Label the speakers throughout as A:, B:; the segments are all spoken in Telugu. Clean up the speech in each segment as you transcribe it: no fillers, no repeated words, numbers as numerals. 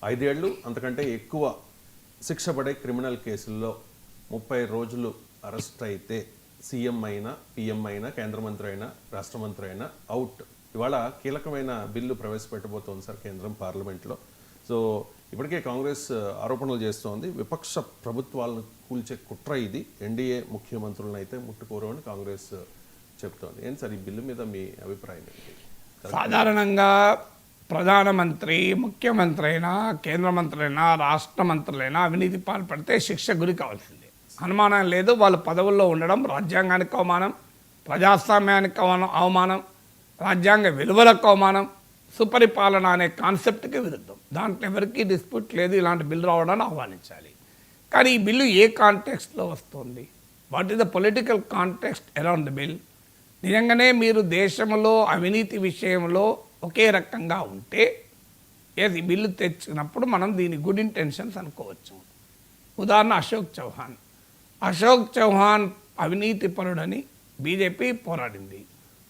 A: 5 ఏళ్ళు అంతకంటే ఎక్కువ శిక్ష పడే క్రిమినల్ కేసుల్లో 30 రోజులు అరెస్ట్ అయితే సీఎం అయినా, పిఎం అయినా, కేంద్ర మంత్రి అయినా, రాష్ట్ర మంత్రి అయినా అవుట్. ఇవాళ కీలకమైన బిల్లు ప్రవేశపెట్టబోతోంది సార్ కేంద్రం పార్లమెంట్లో. సో ఇప్పటికే కాంగ్రెస్ ఆరోపణలు చేస్తోంది, విపక్ష ప్రభుత్వాలను కూల్చే కుట్ర ఇది, ఎన్డీఏ ముఖ్యమంత్రులను అయితే ముట్టుకోరు అని కాంగ్రెస్ చెప్తోంది. ఏంటి సార్ ఈ బిల్లు మీద మీ అభిప్రాయం ఏంటి?
B: సాధారణంగా ప్రధానమంత్రి, ముఖ్యమంత్రి అయినా, కేంద్ర మంత్రి అయినా, రాష్ట్ర మంత్రులైనా అవినీతి పాల్పడితే శిక్ష గురి కావాల్సిందే, అనుమానం లేదు. వాళ్ళు పదవుల్లో ఉండడం రాజ్యాంగానికి అవమానం, ప్రజాస్వామ్యానికి అవమానం, రాజ్యాంగ విలువలకు అవమానం, సుపరిపాలన అనే కాన్సెప్ట్కి విరుద్ధం. దాంట్లో ఎవరికీ డిస్ప్యూట్ లేదు, ఇలాంటి బిల్లు రావడాన్ని ఆహ్వానించాలి. కానీ ఈ బిల్లు ఏ కాంటెక్స్ట్లో వస్తుంది? What is the political context around the bill? నిజంగానే మీరు దేశంలో అవినీతి విషయంలో ఒకే రకంగా ఉంటే ఈ బిల్లు తెచ్చినప్పుడు మనం దీని గుడ్ ఇంటెన్షన్స్ అనుకోవచ్చు. ఉదాహరణ అశోక్ చౌహాన్ అవినీతి పరుడని బీజేపీ పోరాడింది.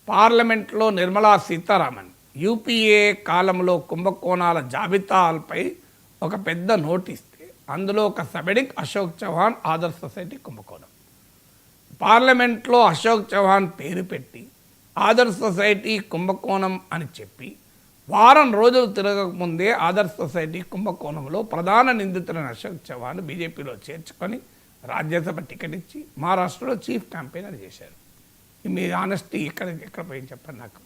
B: పార్లమెంట్లో నిర్మలా సీతారామన్ యూపీఏ కాలంలో కుంభకోణాల జాబితాలపై ఒక పెద్ద నోటిస్తే అందులో ఒక సబెడింగ్ అశోక్ చౌహాన్ ఆదర్శ్ సొసైటీ కుంభకోణం. పార్లమెంట్లో అశోక్ చౌహాన్ పేరు పెట్టి ఆదర్శ్ సొసైటీ కుంభకోణం అని చెప్పి వారం రోజులు తిరగకముందే ఆదర్శ్ సొసైటీ కుంభకోణంలో ప్రధాన నిందితులైన అశోక్ చౌహాన్ బీజేపీలో చేర్చుకొని రాజ్యసభ టికెట్ ఇచ్చి మహారాష్ట్రలో చీఫ్ క్యాంపెయినర్ చేశారు. మీ ఆనెస్టీ ఎక్కడ పోయింది చెప్పండి నాకు.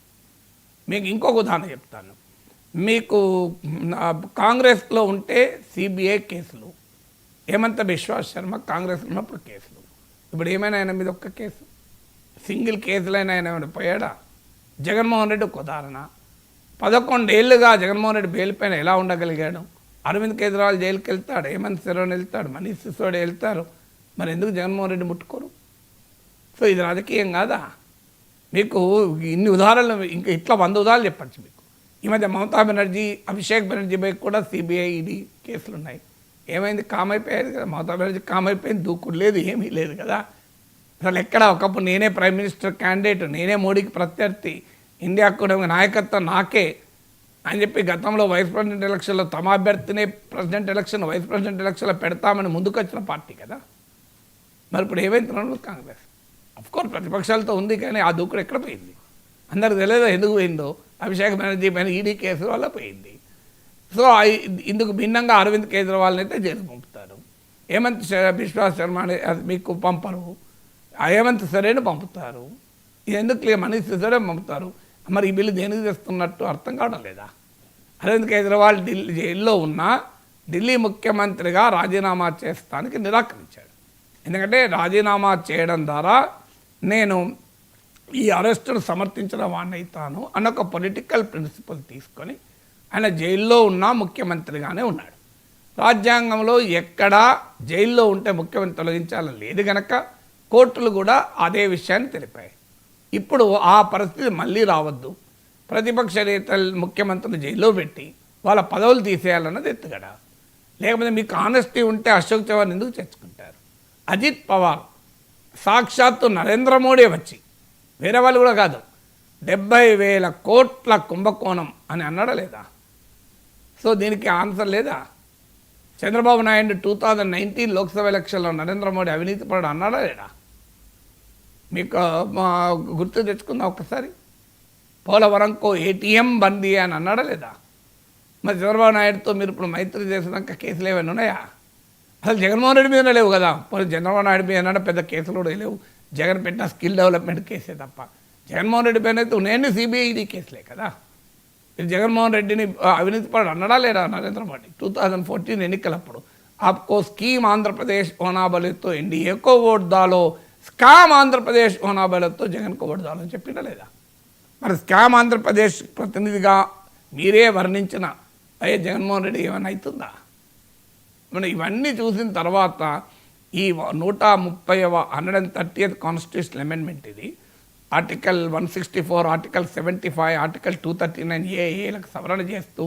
B: మీకు ఇంకొక ఉదాహరణ చెప్తాను. మీకు కాంగ్రెస్లో ఉంటే సిబిఐ కేసులు, హేమంత్ బిశ్వాస్ శర్మ కాంగ్రెస్లో ఉన్నప్పుడు కేసులు, ఇప్పుడు ఏమైనా ఆయన మీద ఒక్క కేసు, సింగిల్ కేసులైనా ఆయన ఏమైనా పోయాడా? జగన్మోహన్ రెడ్డి ఒక ఉదాహరణ. 11 ఏళ్ళుగా జగన్మోహన్ రెడ్డి బెయిల్ పైన ఎలా ఉండగలిగాడు? అరవింద్ కేజ్రీవాల్ జైలుకి వెళ్తాడు, హేమంత్ సోరెన్ వెళ్తాడు, మనీష్ సిసోడియా వెళ్తారు. మరి ఎందుకు జగన్మోహన్ రెడ్డి ముట్టుకోరు? సో ఇది రాజకీయం కాదా? మీకు ఇన్ని ఉదాహరణలు, ఇంకా ఇట్లా 100 ఉదాహరణలు చెప్పచ్చు మీకు. ఈ మధ్య మమతా బెనర్జీ, అభిషేక్ బెనర్జీపై కూడా సిబిఐ, ఈడీ కేసులు ఉన్నాయి. ఏమైంది? కామైపోయేది కదా. మమతా బెనర్జీ కామైపోయింది, దూకుడు లేదు, ఏమీ లేదు కదా. అసలు ఎక్కడ ఒకప్పుడు నేనే ప్రైమ్ మినిస్టర్ క్యాండిడేట్, నేనే మోడీకి ప్రత్యర్థి, ఇండియాకు కూడా నాయకత్వం నాకే అని చెప్పి గతంలో వైస్ ప్రెసిడెంట్ ఎలక్షన్లో తమ అభ్యర్థినే ప్రెసిడెంట్ ఎలక్షన్, వైస్ ప్రెసిడెంట్ ఎలక్షన్లో పెడతామని ముందుకు వచ్చిన పార్టీ కదా. మరి ఇప్పుడు ఏమైతున్నాడు కాంగ్రెస్? అఫ్కోర్స్ ప్రతిపక్షాలతో ఉంది, కానీ ఆ దూకుడు ఎక్కడ పోయింది? అందరికి తెలియదు ఎందుకు పోయిందో. అభిషేక్ బెనర్జీ పైన ఈడీ కేసు వల్ల పోయింది. సో ఇందుకు భిన్నంగా అరవింద్ కేజ్రీవాల్ని అయితే జైలు పంపుతారు, హేమంత్ బిశ్వాస్ శర్మ మీకు పంపరు, హేమంత్ సోరెన్ పంపుతారు. ఇది ఎందుకు మనీష్ సిసోడియా పంపుతారు? మరి ఈ బిల్లు దేనికి తెస్తున్నట్టు అర్థం కావడం లేదా? అరవింద్ కేజ్రీవాల్ జైల్లో ఉన్న ఢిల్లీ ముఖ్యమంత్రిగా రాజీనామా చేస్తానికి నిరాకరించాడు. ఎందుకంటే రాజీనామా చేయడం ద్వారా నేను ఈ అరెస్టును సమర్థించిన వాడిని అవుతాను అన్న ఒక పొలిటికల్ ప్రిన్సిపల్ తీసుకొని ఆయన జైల్లో ఉన్న ముఖ్యమంత్రిగానే ఉన్నాడు. రాజ్యాంగంలో ఎక్కడా జైల్లో ఉంటే ముఖ్యమంత్రి తొలగించాలని లేదు కనుక కోర్టులు కూడా అదే విషయాన్ని తెలిపాయి. ఇప్పుడు ఆ పరిస్థితి మళ్ళీ రావద్దు, ప్రతిపక్ష నేతలు ముఖ్యమంత్రులు జైల్లో పెట్టి వాళ్ళ పదవులు తీసేయాలన్నది ఎత్తుగడ. లేకపోతే మీకు ఆనెస్టీ ఉంటే అశోక్ చౌహాన్ ఎందుకు చేర్చుకుంటారు? అజిత్ పవార్ సాక్షాత్తు నరేంద్ర మోడీ వచ్చి, వేరే వాళ్ళు కూడా కాదు, 70,000 కోట్ల కుంభకోణం అని అన్నాడా లేదా? సో దీనికి ఆన్సర్ లేదా? చంద్రబాబు నాయుడు 2019 లోక్సభ ఎలక్షన్లో నరేంద్ర మోడీ అవినీతి పరుడు అన్నాడా లేడా? మీకు గుర్తు తెచ్చుకుందాం ఒక్కసారి. పోలవరంకో ఏటీఎం బందీ అని అన్నాడా లేదా? మరి చంద్రబాబు నాయుడుతో మీరు ఇప్పుడు మైత్రి చేసినాక కేసులు ఏమైనా ఉన్నాయా? అసలు జగన్మోహన్ రెడ్డి మీద లేవు కదా. చంద్రబాబు నాయుడు మీద అన్నాడు, పెద్ద కేసులు కూడా లేవు. జగన్ పెట్టిన స్కిల్ డెవలప్మెంట్ కేసే తప్ప. జగన్మోహన్ రెడ్డి పైన అయితే ఉన్నాయని సిబిఐ, ఈడీ కేసులే కదా. మీరు జగన్మోహన్ రెడ్డిని అవినీతి పరుడు అన్నడా లేరా నరేంద్ర మోడీ? 2014 ఎన్నికలప్పుడు आपको స్కీమ్ ఆంధ్రప్రదేశ్ होना बोले तो एनडीए को वोट डालो, స్కామ్ ఆంధ్రప్రదేశ్ होना बोले तो జగన్ को वोट डालो అని చెప్పినా లేదా? మరి స్కామ్ ఆంధ్రప్రదేశ్ ప్రతినిధిగా మీరే వర్ణించిన జగన్మోహన్ రెడ్డి ఏమైనా అవుతుందా? మనం ఇవన్నీ చూసిన తర్వాత ఈ 130వ 130th కాన్స్టిట్యూషనల్ అమెండ్మెంట్ ఇది. ఆర్టికల్ 164, ఆర్టికల్ 75, ఆర్టికల్ 239 ఏలకు సవరణ చేస్తూ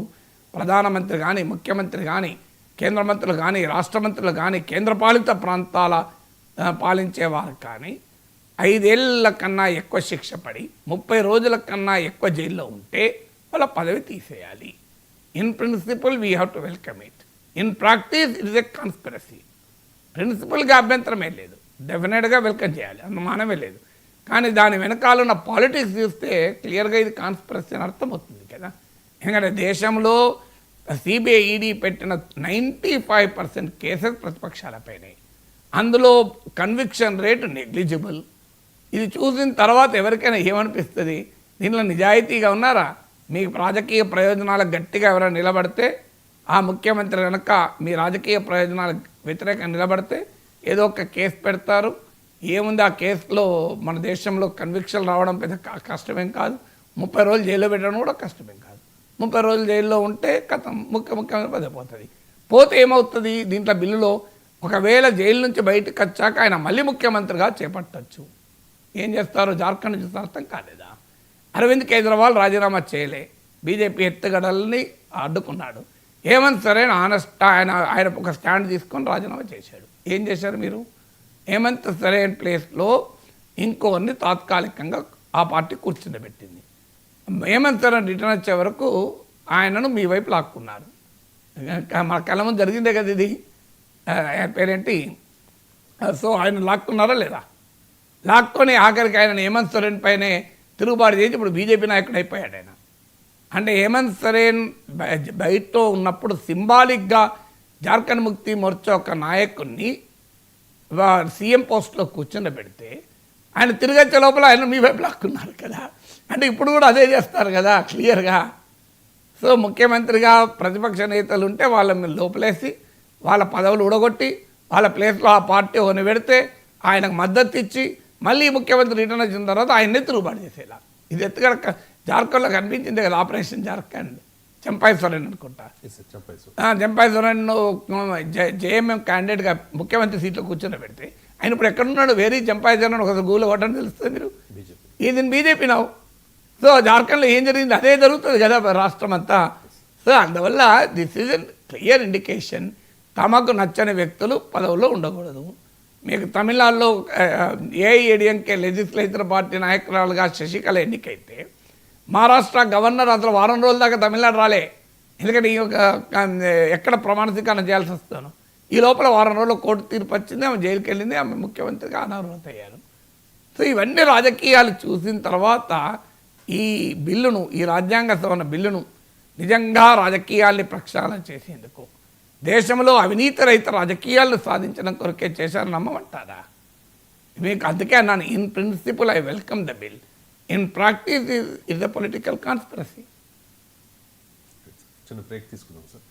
B: ప్రధానమంత్రి కానీ, ముఖ్యమంత్రి కానీ, కేంద్ర మంత్రులు కానీ, రాష్ట్ర మంత్రులు కానీ, కేంద్రపాలిత ప్రాంతాల పాలించేవారు కానీ 5 ఏళ్ల కన్నా ఎక్కువ శిక్ష పడి 30 రోజుల కన్నా ఎక్కువ జైల్లో ఉంటే వాళ్ళ పదవి తీసేయాలి. In principle we have to welcome it, in practice it is a conspiracy. ప్రిన్సిపల్గా అభ్యంతరమే లేదు, డెఫినెట్గా వెల్కమ్ చేయాలి, అనుమానమే లేదు. కానీ దాని వెనకాల ఉన్న పాలిటిక్స్ చూస్తే క్లియర్గా ఇది కాన్స్పిరసీ అని అర్థమవుతుంది కదా. ఎందుకంటే దేశంలో సిబిఐ ఈడీ పెట్టిన 95% కేసెస్ ప్రతిపక్షాలపైనే, అందులో కన్విక్షన్ రేటు నెగ్లిజిబుల్. ఇది చూసిన తర్వాత ఎవరికైనా ఏమనిపిస్తుంది, దీనిలో నిజాయితీగా ఉన్నారా? మీకు రాజకీయ ప్రయోజనాలకు గట్టిగా ఎవరైనా నిలబడితే, ఆ ముఖ్యమంత్రి కనుక మీ రాజకీయ ప్రయోజనాలకు వ్యతిరేకంగా నిలబడితే ఏదో ఒక కేసు పెడతారు. ఏముంది ఆ కేసులో, మన దేశంలో కన్విక్షన్ రావడం పెద్ద కష్టమేం కాదు. 30 రోజులు జైల్లో పెట్టడం కూడా కష్టమేం కాదు. 30 రోజులు జైల్లో ఉంటే కథం ముఖ్యమంత్రి పడిపోతుంది. పోతే ఏమవుతుంది, దీంట్లో బిల్లులో ఒకవేళ జైలు నుంచి బయటకు వచ్చాక ఆయన మళ్ళీ ముఖ్యమంత్రిగా చేపట్టచ్చు. ఏం చేస్తారో జార్ఖండ్ చూస్తే అర్థం కాలేదా? అరవింద్ కేజ్రీవాల్ రాజీనామా చేయలే, బీజేపీ ఎత్తుగడల్ని అడ్డుకున్నాడు. హేమంత్ సోరెన్ ఆయన ఒక స్టాండ్ తీసుకొని రాజీనామా చేశాడు. ఏం చేశారు మీరు? హేమంత్ సోరెన్ ప్లేస్లో ఇంకోరిని తాత్కాలికంగా ఆ పార్టీ కూర్చుండబెట్టింది. హేమంత్ సోరెన్ రిటర్న్ వచ్చే వరకు ఆయనను మీ వైపు లాక్కున్నారు. మన కళ్ళ ముందు జరిగిందే కదా ఇది. పేరేంటి, సో ఆయన లాక్కున్నారా లేదా? లాక్కొని ఆఖరికి ఆయన హేమంత్ సోరెన్ పైనే తిరుగుబాటు చేసి ఇప్పుడు బీజేపీ నాయకుడు అయిపోయాడు ఆయన. అంటే హేమంత్ సోరెన్ బయట ఉన్నప్పుడు సింబాలిక్గా జార్ఖండ్ ముక్తి మోర్చా ఒక నాయకుడిని సీఎం పోస్ట్లో కూర్చుండబెడితే ఆయన తిరిగొచ్చే లోపల ఆయన మీ వైపు లాక్కున్నారు కదా. అంటే ఇప్పుడు కూడా అదే చేస్తారు కదా క్లియర్గా. సో ముఖ్యమంత్రిగా ప్రతిపక్ష నేతలు ఉంటే వాళ్ళని లోపలేసి వాళ్ళ పదవులు ఊడగొట్టి వాళ్ళ ప్లేస్లో ఆ పార్టీ ఒకరిని పెడితే ఆయనకు మద్దతు ఇచ్చి మళ్ళీ ముఖ్యమంత్రి రిటర్న్ వచ్చిన తర్వాత ఆయన్నే తిరుగుబాటు చేసేలా. ఇది ఎత్తుగడ జార్ఖండ్లో కనిపించింది కదా ఆపరేషన్ జార్ఖండ్. చంపాయి సోరెన్ అనుకుంటా, చంపాయి సోరెన్ జేఎంఎం క్యాండిడేట్గా ముఖ్యమంత్రి సీట్లో కూర్చొని పెడితే ఆయన ఇప్పుడు ఎక్కడున్నాడు? వేరే చంపాయి సోరెన్ ఒక గూలో కొట్టని తెలుస్తుంది మీరు. ఇది బీజేపీ నావు. సో జార్ఖండ్లో ఏం జరిగింది అదే జరుగుతుంది కదా రాష్ట్రం అంతా. సో అందువల్ల this is an clear indication, తమకు నచ్చని వ్యక్తులు పదవుల్లో ఉండకూడదు. మీకు తమిళనాడులో ఏఐఏడిఎంకే లెజిస్లేచర్ పార్టీ నాయకురాలుగా శశికళ ఎన్నికైతే మహారాష్ట్ర గవర్నర్ అసలు వారం రోజుల దాకా తమిళనాడు రాలే. ఎందుకంటే ఈ ఎక్కడ ప్రమాణ స్వీకారం చేయాల్సి వస్తాను. ఈ లోపల వారం రోజుల్లో కోర్టు తీర్పు వచ్చింది, ఆమె జైలుకి వెళ్ళింది, ఆమె ముఖ్యమంత్రిగా అనర్హత అయ్యారు. సో ఇవన్నీ రాజకీయాలు చూసిన తర్వాత ఈ బిల్లును, ఈ రాజ్యాంగ సవరణ బిల్లును నిజంగా రాజకీయాల్ని ప్రక్షాళన చేసేందుకు, దేశంలో అవినీతి రహిత రాజకీయాలను సాధించడం కొరకే చేశారని నమ్మమంటారా? మీకు అందుకే అన్నాను, in principle I welcome the bill, in practice is a political conspiracy.
A: చిన్న బ్రేక్ తీసుకుందాం సార్.